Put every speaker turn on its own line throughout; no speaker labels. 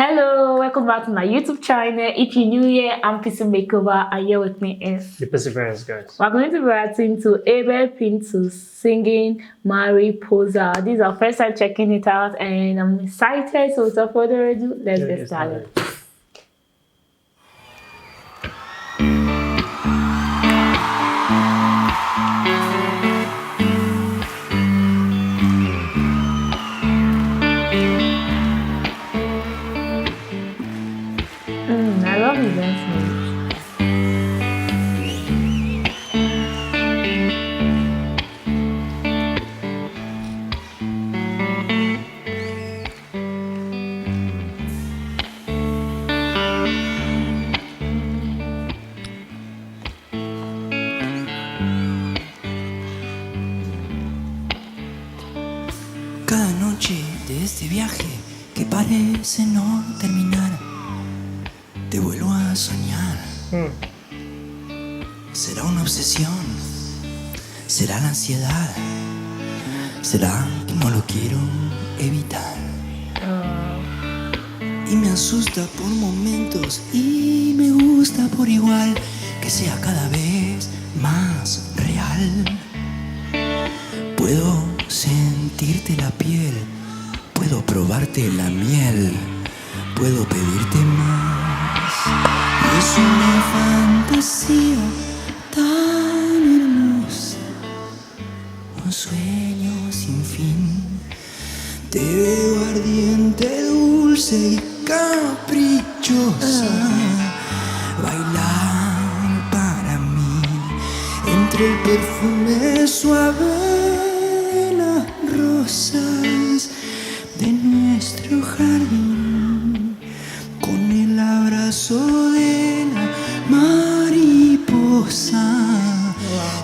Hello, welcome back to my YouTube channel. If you're new here, I'm PC Makeover, and here with me is
The Perseverance, guys.
we're going to be reacting to Abel Pintos singing Mariposa. This is our first time checking it out, and I'm excited. So without further ado, let's get started. I love his dance moves.
Cada noche de este viaje que parece no terminar, te vuelvo a soñar. Será una obsesión, será la ansiedad, será que no lo quiero evitar. Y me asusta por momentos y me gusta por igual que sea cada vez más real. Puedo sentirte la piel, puedo probarte la miel, puedo pedirte más. Y es una fantasía tan hermosa, un sueño sin fin. Te veo ardiente, dulce y caprichosa, bailar para mí entre el perfume suave, las rosas de nuestro jardín, con el abrazo de la mariposa.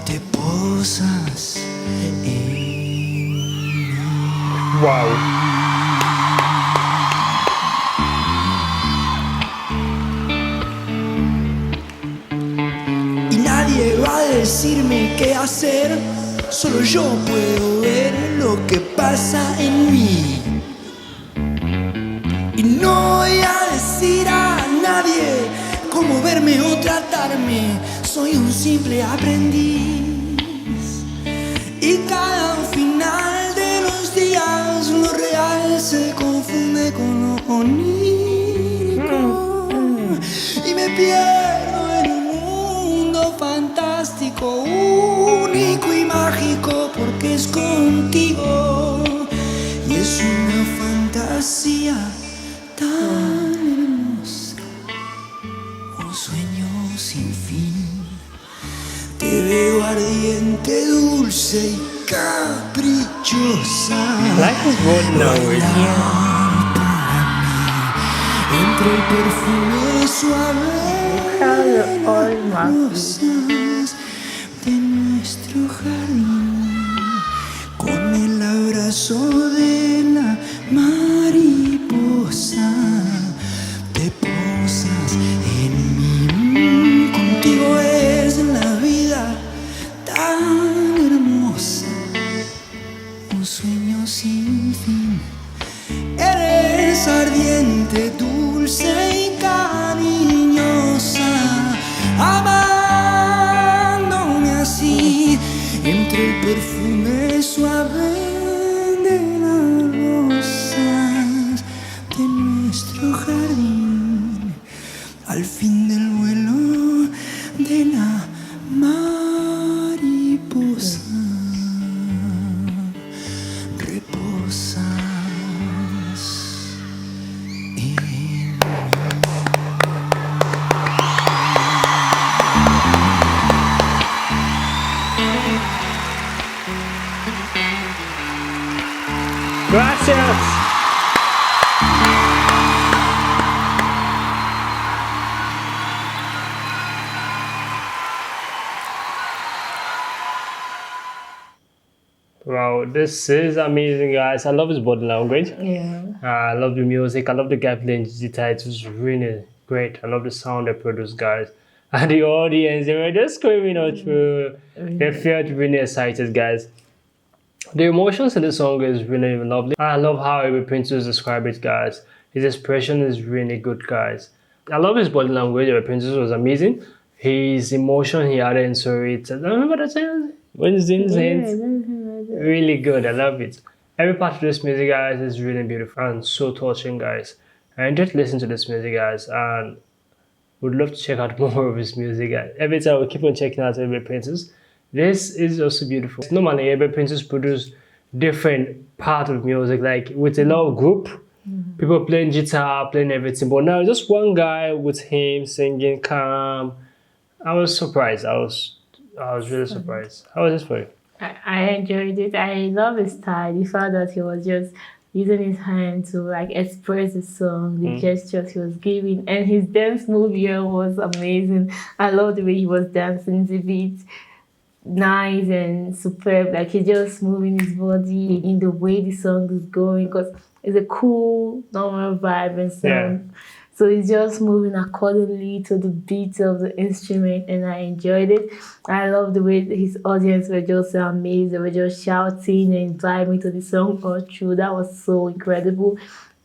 Te posas en mí.
Wow.
Y nadie va a decirme qué hacer, solo yo puedo ver lo que pasa en mí. Y no voy a decir a nadie cómo verme o tratarme, soy un simple aprendiz. Y cada final de los días lo real se confunde con lo onírico. Y me pierdo en un mundo fantástico, único y mágico, porque es contigo. Y es una fantasía tan hermosa, un sueño sin fin. Te veo ardiente, dulce y caprichosa,
Like his voice language.
entre el perfume suave, las rosas de nuestro jardín, con el abrazo de la mariposa. Te posas en mí, contigo es la vida tan hermosa, un sueño sin fin. Eres ardiente, dulce y cariñosa, amándome así, entre el perfume suave de las rosas de nuestro jardín, al fin del vuelo de la mariposa. Reposas en mí.
Gracias. Wow, this is amazing, guys. I love his body language.
Yeah.
I love the music. I love the guy playing guitar. It was really great. I love the sound they produced, guys. And the audience, they were just screaming out through. They felt really excited, guys. The emotions in the song is really lovely. I love how Abel Pintos describe it, guys. His expression is really good, guys. I love his body language. Abel Pintos was amazing. His emotion he added into it. I remember that time when he's doing his hands. Really good. I love it. Every part of this music, guys, is really beautiful and so touching, guys. And just listen to this music, guys, and would love to check out more of his music, guys. Every time we keep on checking out Abel Pintos. This is also beautiful. Normally, Abel Pintos produce different part of music, like with a lot of group, people playing guitar, playing everything. But now, just one guy with him singing calm. I was surprised. I was really surprised. How was this for you?
I enjoyed it. I love his style. The fact that he was just using his hand to like express the song, the gestures he was giving, and his dance move here was amazing. I love the way he was dancing. The beat nice and superb. Like he's just moving his body in the way the song is going, because it's a cool, normal vibe and sound.
Yeah.
So he's just moving accordingly to the beat of the instrument, and I enjoyed it. I love the way his audience were just so amazed. They were just shouting and vibing to the song all through. That was so incredible.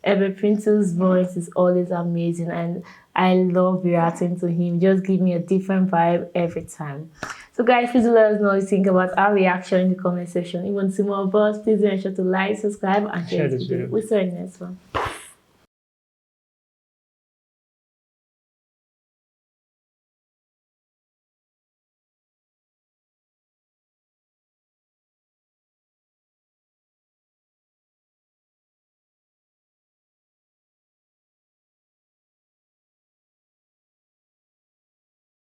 Abel Pintos' voice is always amazing, and I love reacting to him. Just give me a different vibe every time. So guys, please let us know what you think about our reaction in the comment section. If you want to see more of us, please make sure to like, subscribe, and share this video. We'll see you in the next one.